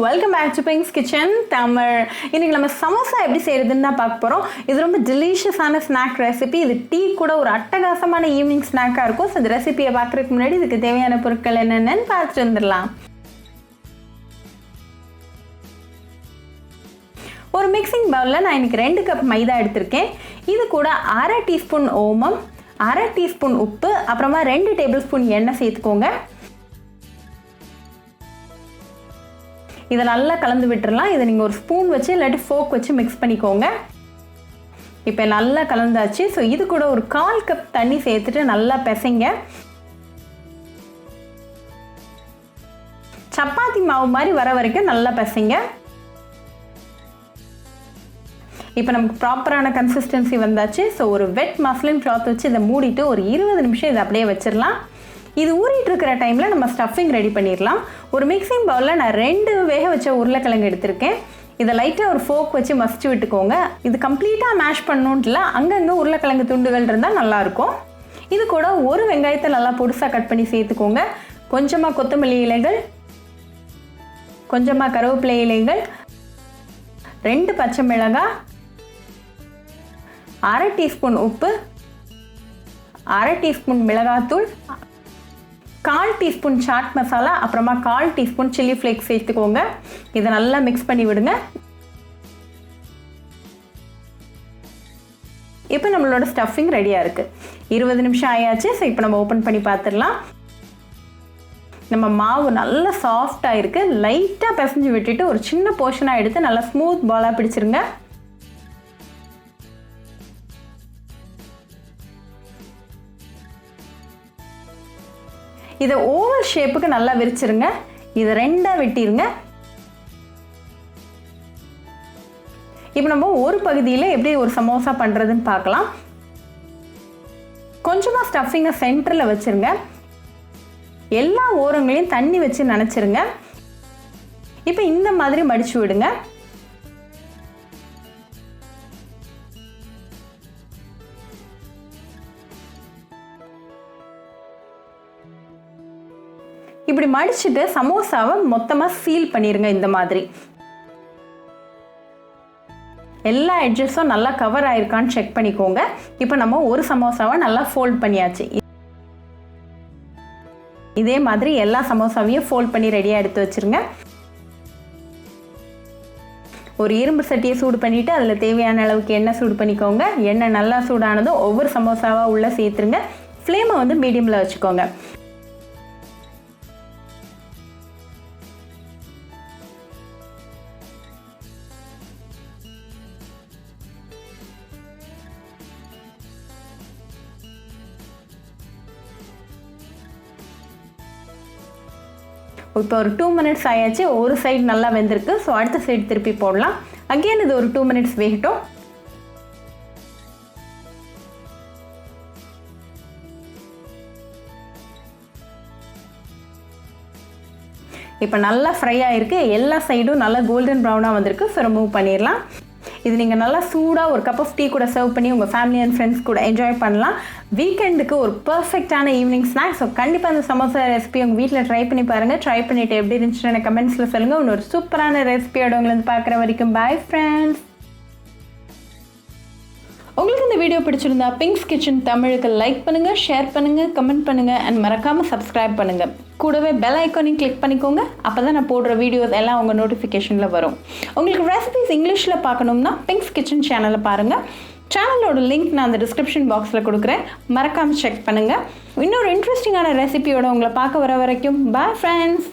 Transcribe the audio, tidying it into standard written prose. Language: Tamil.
Welcome back to pinks kitchen Tamil. இன்றைக்கி நம்ம சமோசா எப்படி செய்கிறதுன்னு தான் பார்க்க போகிறோம். இது ரொம்ப டெலிஷியஸான ஸ்நாக் ரெசிபி. இது டீ கூட ஒரு அட்டகாசமான ஈவினிங் ஸ்நாக்காக இருக்கும். ஸோ இந்த ரெசிபியை பார்க்குறதுக்கு முன்னாடி இதுக்கு தேவையான பொருட்கள் என்னென்னு பார்த்துட்டு வந்துடலாம். ஒரு மிக்சிங் பவுலில் நான் இன்றைக்கி 2 கப் மைதா எடுத்திருக்கேன். இது கூட 1/2 டீஸ்பூன் ஓமம், 1/2 டீஸ்பூன் உப்பு, அப்புறமா 2 டேபிள் ஸ்பூன் எண்ணெய் சேர்த்துக்கோங்க. இதை நல்லா கலந்து விட்டுறலாம். இதை நீங்கள் ஒரு ஸ்பூன் வச்சு இல்லாட்டி ஃபோக் வச்சு மிக்ஸ் பண்ணிக்கோங்க. இப்போ நல்லா கலந்தாச்சு. ஸோ இது கூட ஒரு 1/4 கப் தண்ணி சேர்த்துட்டு நல்லா பிசைங்க. சப்பாத்தி மாவு மாதிரி வர வரைக்கும் நல்லா பிசைங்க. இப்போ நமக்கு ப்ராப்பரான கன்சிஸ்டன்சி வந்தாச்சு. ஸோ ஒரு வெட் மஸ்லின் கிளாத் வச்சு இதை மூடிட்டு ஒரு 20 நிமிஷம் இதை அப்படியே வச்சிடலாம். இது ஊறிட்டு இருக்கிற டைமில் நம்ம ஸ்டஃபிங் ரெடி பண்ணிடலாம். ஒரு மிக்சிங் பவுலில் நான் 2 வேக வச்ச உருளைக்கிழங்கு எடுத்திருக்கேன். இதை லைட்டாக ஒரு ஃபோக் வச்சு மசிச்சு விட்டுக்கோங்க. இது கம்ப்ளீட்டாக மேஷ் பண்ணணுன்ட்டுல அங்கங்கே உருளைக்கிழங்கு துண்டுகள் இருந்தால் நல்லாயிருக்கும். இது கூட ஒரு வெங்காயத்தை நல்லா பொடிசாக கட் பண்ணி சேர்த்துக்கோங்க. கொஞ்சமாக கொத்தமல்லி இலைகள், கொஞ்சமாக கருவேப்பிலை இலைகள், 2 பச்சை மிளகாய், 1/2 டீஸ்பூன் உப்பு, 1/2 டீஸ்பூன் மிளகாத்தூள், 1/4 டீஸ்பூன் சாட் மசாலா, அப்புறமா 1/4 டீஸ்பூன் சில்லி ஃப்ளேக்ஸ் சேர்த்துக்கோங்க. இதை நல்லா மிக்ஸ் பண்ணி விடுங்க. இப்போ நம்மளோட ஸ்டஃபிங் ரெடியாக இருக்குது. 20 நிமிஷம் ஆயாச்சு. ஸோ இப்போ நம்ம ஓப்பன் பண்ணி பார்த்துடலாம். நம்ம மாவு நல்லா சாஃப்டாக இருக்குது. லைட்டாக பிசைஞ்சு விட்டுட்டு ஒரு சின்ன போர்ஷனாக எடுத்து நல்லா ஸ்மூத் பாலாக பிடிச்சிருங்க. இதை ஓவல் ஷேப்புக்கு நல்லா விரிச்சிருங்க. இதை 2ஆக வெட்டிருங்க. இப்போ நம்ம ஒரு பகுதியில் எப்படி ஒரு சமோசா பண்ணுறதுன்னு பார்க்கலாம். கொஞ்சமாக ஸ்டஃபிங்கை சென்டரில் வச்சுருங்க. எல்லா ஓரங்களையும் தண்ணி வச்சு நனைச்சிருங்க. இப்போ இந்த மாதிரி மடிச்சு விடுங்க. இப்படி மடிச்சுட்டு சமோசாவை மொத்தமாக சீல் பண்ணிடுங்க. இந்த மாதிரி எல்லா எட்ஜஸும் நல்லா கவர் ஆயிருக்கான்னு செக் பண்ணிக்கோங்க. இப்போ நம்ம ஒரு சமோசாவை நல்லா ஃபோல்ட் பண்ணியாச்சு. இதே மாதிரி எல்லா சமோசாவையும் ஃபோல்ட் பண்ணி ரெடியாக எடுத்து வச்சுருங்க. ஒரு இரும்பு சட்டியை சூடு பண்ணிவிட்டு அதில் தேவையான அளவுக்கு எண்ணெய் சூடு பண்ணிக்கோங்க. எண்ணெய் நல்லா சூடானதும் ஒவ்வொரு சமோசாவாக உள்ளே சேர்த்துருங்க. ஃப்ளேமை வந்து மீடியமில் வச்சுக்கோங்க. இப்போ ஒரு 2 மினிட்ஸ் ஆயாச்சு. ஒரு சைடு நல்லா வெந்திருக்கு. ஸோ அடுத்த சைடு திருப்பி போடலாம். அகெயின் இது ஒரு 2 மினிட்ஸ் வேகட்டும். இப்போ நல்லா ஃப்ரை ஆகிருக்கு. எல்லா சைடும் நல்லா கோல்டன் ப்ரௌனாக வந்திருக்கு. ஸோ ரிமூவ் பண்ணிடலாம். இது நீங்கள் நல்லா சூடாக ஒரு கப் ஆஃப் டீ கூட சர்வ் பண்ணி உங்கள் ஃபேமிலி அண்ட் ஃப்ரெண்ட்ஸ் கூட என்ஜாய் பண்ணலாம். வீக்கெண்டுக்கு ஒரு பர்ஃபெக்டான ஈவினிங் ஸ்நாக்ஸ். ஸோ கண்டிப்பாக அந்த சமோசா ரெசிபி உங்கள் வீட்டில் ட்ரை பண்ணி பாருங்கள். ட்ரை பண்ணிவிட்டு எப்படி இருந்துச்சுன்னு எனக்கு கமெண்ட்ஸில் சொல்லுங்கள். இன்னொரு சூப்பரான ரெசிபியோட உங்களை வந்து பார்க்குற வரைக்கும் பாய் ஃப்ரெண்ட்ஸ். உங்களுக்கு இந்த வீடியோ பிடிச்சிருந்தா பிங்க்ஸ் கிச்சன் தமிழுக்கு லைக் பண்ணுங்கள், ஷேர் பண்ணுங்கள், கமெண்ட் பண்ணுங்கள் அண்ட் மறக்காமல் சப்ஸ்கிரைப் பண்ணுங்கள். கூடவே பெல் ஐக்கானையும் கிளிக் பண்ணிக்கோங்க. அப்போ தான் நான் போடுற வீடியோஸ் எல்லாம் உங்கள் நோட்டிஃபிகேஷனில் வரும். உங்களுக்கு ரெசிபிஸ் இங்கிலீஷில் பார்க்கணும்னா பிங்க்ஸ் கிச்சன் சேனலை பாருங்கள். சேனலோட லிங்க் நான் அந்த டிஸ்கிரிப்ஷன் பாக்ஸில் கொடுக்குறேன். மறக்காமல் செக் பண்ணுங்கள். இன்னொரு இன்ட்ரெஸ்டிங்கான ரெசிபியோட உங்களை பார்க்க வர வரைக்கும் பாய் ஃப்ரெண்ட்ஸ்.